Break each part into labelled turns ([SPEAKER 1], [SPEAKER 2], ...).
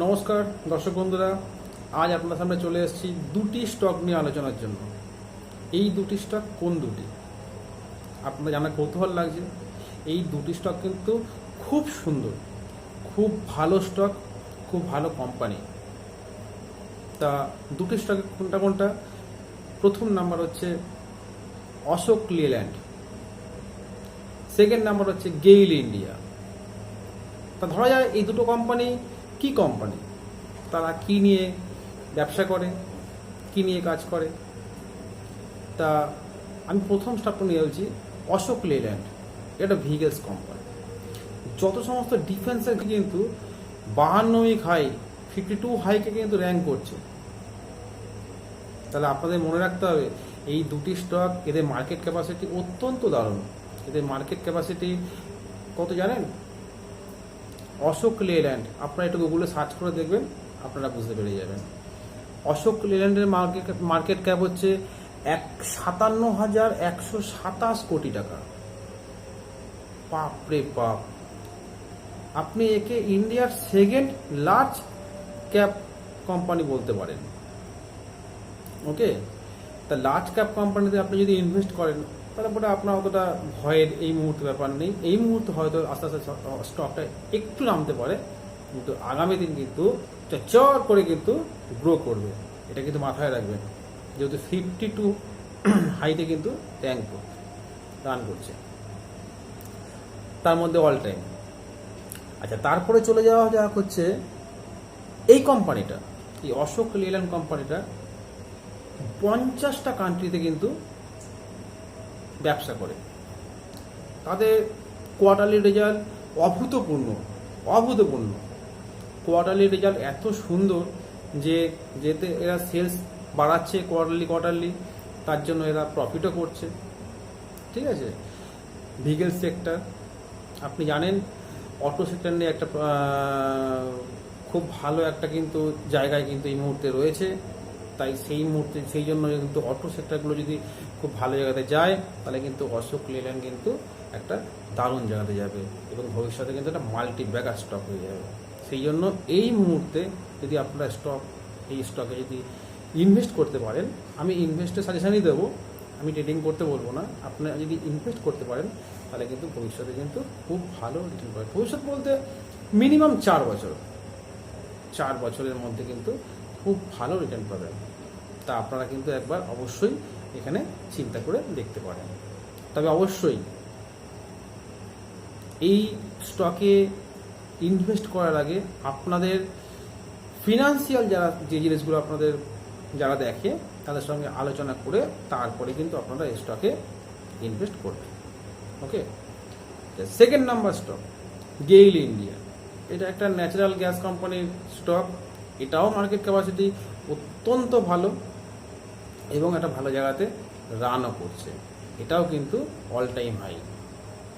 [SPEAKER 1] নমস্কার দর্শক বন্ধুরা, আজ আপনার সামনে চলে এসেছি দুটি স্টক নিয়ে আলোচনার জন্য। এই দুটি স্টক কোন দুটি আপনারা জানার কৌতূহল লাগছে। এই দুটি স্টক কিন্তু খুব সুন্দর, খুব ভালো স্টক, খুব ভালো কোম্পানি। তা দুটি স্টক কোনটা কোনটা? প্রথম নাম্বার হচ্ছে অশোক লেল্যান্ড, সেকেন্ড নাম্বার হচ্ছে গেইল ইন্ডিয়া। তা ধরা যায় এই দুটো কোম্পানি কি কোম্পানি, তারা কি নিয়ে ব্যবসা করে, কি নিয়ে কাজ করে। তা আমি প্রথম স্টকটা নিয়ে বলছি অশোক লেল্যান্ড। এটা ভিগেলস কোম্পানি। যত সমস্ত ডিফেন্সের কিন্তু 52 হাই, 52 হাইকে কিন্তু র্যাঙ্ক করছে। তাহলে আপনাদের মনে রাখতে হবে এই দুটি স্টক, এদের মার্কেট ক্যাপাসিটি অত্যন্ত দারুণ। এদের মার্কেট ক্যাপাসিটি কত জানেন? অশোক লেল্যান্ড, আপনারা একটু গুগলে সার্চ করে দেখবেন, আপনারা বুঝতে পেরে যাবেন। অশোক লেল্যান্ডের মার্কেট ক্যাপ হচ্ছে 57,127 কোটি টাকা। বাপ রে বাপ! আপনি একে ইন্ডিয়ার সেকেন্ড লার্জ ক্যাপ কোম্পানি বলতে পারেন। ওকে, তা লার্জ ক্যাপ কোম্পানিতে আপনি যদি ইনভেস্ট করেন তারপরে আপনার অতটা ভয়ের এই মুহূর্তে ব্যাপার নেই। এই মুহূর্তে হয়তো আস্তে আস্তে স্টকটা একটু নামতে পারে, কিন্তু আগামী দিন কিন্তু চর করে কিন্তু গ্রো করবে। এটা কিন্তু মাথায় রাখবেন, যেহেতু 52 হাইতে কিন্তু রান করছে, তার মধ্যে অল টাইম। আচ্ছা, তারপরে চলে যাওয়া যাক হচ্ছে এই কোম্পানিটা, এই অশোক লেল্যান্ড কোম্পানিটা 50টা কান্ট্রিতে কিন্তু ব্যবসা করে। তাদের কোয়ার্টারলি রেজাল্ট অভূতপূর্ণ। কোয়ার্টারলি রেজাল্ট এত সুন্দর যে যেতে এরা সেলস বাড়াচ্ছে কোয়ার্টারলি, তার জন্য এরা প্রফিটও করছে। ঠিক আছে, ভিগেল সেক্টর আপনি জানেন, অটো সেক্টর নিয়ে একটা খুব ভালো একটা কিন্তু জায়গায় কিন্তু এই মুহূর্তে রয়েছে। তাই সেই জন্য কিন্তু অটো সেক্টরগুলো যদি খুব ভালো জায়গাতে যায়, তাহলে কিন্তু অশোক লেল্যান্ড কিন্তু একটা দারুণ জায়গাতে যাবে এবং ভবিষ্যতে কিন্তু একটা মাল্টি ব্যাগার স্টক হয়ে যাবে। সেই জন্য এই মুহূর্তে যদি আপনারা এই স্টকে যদি ইনভেস্ট করতে পারেন, আমি ইনভেস্টের সাজেশনই দেবো, আমি ট্রেডিং করতে বলবো না। আপনারা যদি ইনভেস্ট করতে পারেন তাহলে কিন্তু ভবিষ্যতে কিন্তু খুব ভালো রিটার্ন পাবেন। ভবিষ্যৎ বলতে মিনিমাম 4 বছরের মধ্যে কিন্তু খুব ভালো রিটার্ন পাবেন। তা আপনারা কিন্তু একবার অবশ্যই এখানে চিন্তা করে দেখতে পারেন। তবে অবশ্যই এই স্টকে ইনভেস্ট করার আগে আপনাদের ফিনান্সিয়াল যে জিনিসগুলো আপনাদের যারা দেখে তাদের সঙ্গে আলোচনা করে তারপরে কিন্তু আপনারা এই স্টকে ইনভেস্ট করবেন। Okay, second number stock GAIL India. এটা একটা ন্যাচারাল গ্যাস কোম্পানির স্টক। এটাও মার্কেট ক্যাপাসিটি অত্যন্ত ভালো এবং একটা ভালো জায়গাতে রানও করছে। এটাও কিন্তু অল টাইম হাই।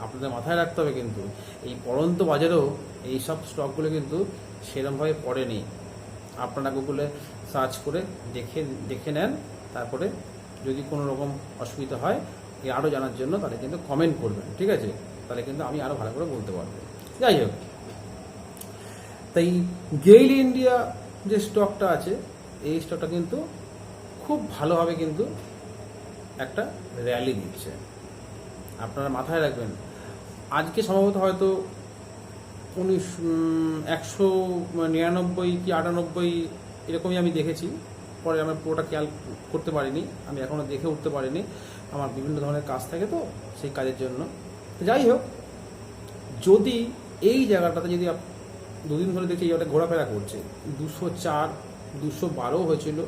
[SPEAKER 1] আপনাদের মাথায় রাখতে হবে কিন্তু এই পড়ন্ত বাজারেও এই সব স্টকগুলো কিন্তু সেরকমভাবে পড়েনি। আপনারা গুগলে সার্চ করে দেখে নেন, তারপরে যদি কোনো রকম অসুবিধা হয় আরও জানার জন্য তাহলে কিন্তু কমেন্ট করবেন। ঠিক আছে, তাহলে কিন্তু আমি আরও ভালো করে বলতে পারবো। যাই হোক, তাই গেইল ইন্ডিয়া যে স্টকটা আছে, এই স্টকটা কিন্তু খুব ভালোভাবে কিন্তু একটা র্যালি দিচ্ছে। আপনারা মাথায় রাখবেন, আজকে সম্ভবত হয়তো 199 কি 98 এরকমই আমি দেখেছি। পরে আমার পুরোটা খেয়াল করতে পারিনি, আমি এখনও দেখে উঠতে পারিনি, আমার বিভিন্ন ধরনের কাজ থাকে তো সেই কাজের জন্য। যাই হোক, যদি এই জায়গাটাতে যদি দুদিন ধরে দেখছি এই জায়গাটা ঘোরাফেরা করছে, 204 212 হয়েছিল,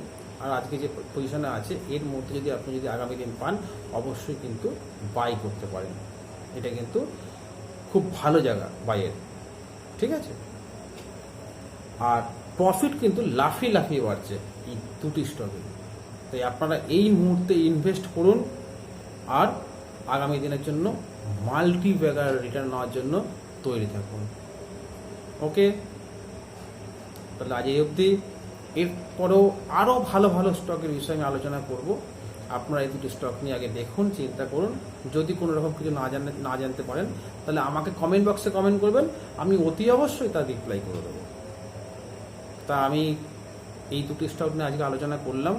[SPEAKER 1] আর আজকে যে পজিশনে আছে এর মধ্যে যদি আপনি আগামী দিন পান অবশ্যই কিন্তু বাই করতে পারেন। এটা কিন্তু খুব ভালো জায়গা বাইয়ের। ঠিক আছে, আর প্রফিট কিন্তু লাফিয়ে বাড়ছে এই দুটি স্টকে। তাই আপনারা এই মুহূর্তে ইনভেস্ট করুন আর আগামী দিনের জন্য মাল্টি ব্যাগার রিটার্ন নেওয়ার জন্য তৈরি থাকুন। ওকে, তাহলে আজ এই অবধি। এরপরেও আরও ভালো স্টকের বিষয়ে আমি আলোচনা করব। আপনারা এই দুটি স্টক নিয়ে আগে দেখুন, চিন্তা করুন। যদি কোনো রকম কিছু না জানতে পারেন তাহলে আমাকে কমেন্ট বক্সে কমেন্ট করবেন, আমি অতি অবশ্যই তার রিপ্লাই করে দেবো। তা আমি এই দুটি স্টক নিয়ে আজকে আলোচনা করলাম।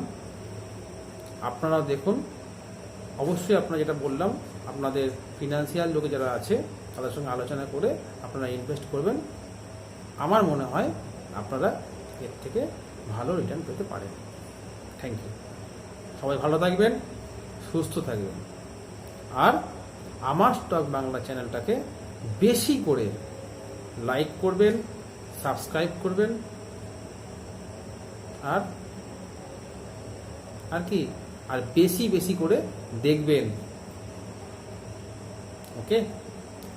[SPEAKER 1] আপনারা দেখুন, অবশ্যই আপনারা যেটা বললাম, আপনাদের ফিনান্সিয়াল লোকে যারা আছে তাদের সঙ্গে আলোচনা করে আপনারা ইনভেস্ট করবেন। আমার মনে হয় আপনারা এর থেকে ভালো রিটার্ন পেতে পারেন। Thank you. সবাই ভালো থাকবেন, সুস্থ থাকবেন। আর আমার স্টক বাংলা চ্যানেলটাকে বেশি করে লাইক করবেন, সাবস্ক্রাইব করবেন, আর কি আর বেশি বেশি করে দেখবেন। ওকে,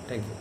[SPEAKER 1] থ্যাংক ইউ।